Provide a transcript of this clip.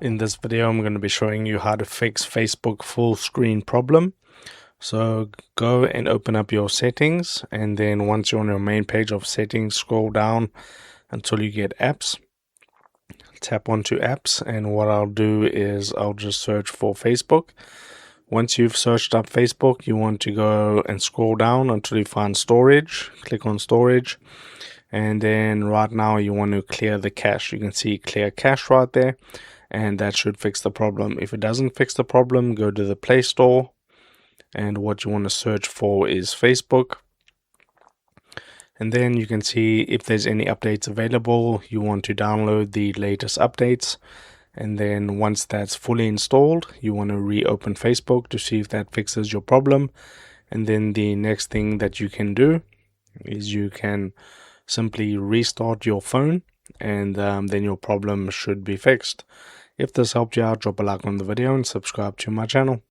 In this video, I'm going to be showing you how to fix Facebook full screen problem. So go and open up your settings, and then once you're on your main page of settings, scroll down until you get apps. Tap onto apps, and what I'll do is I'll just search for Facebook. Once you've searched up Facebook, you want to go and scroll down until you find storage. Click on storage, and then right now you want to clear the cache. You can see clear cache right there, and that should fix the problem. If it doesn't fix the problem, go to the Play Store, and what you want to search for is Facebook. And then you can see if there's any updates available. You want to download the latest updates, and then once that's fully installed, you want to reopen Facebook to see if that fixes your problem. And then the next thing that you can do is you can simply restart your phone, and then your problem should be fixed. If this helped you out, drop a like on the video and subscribe to my channel.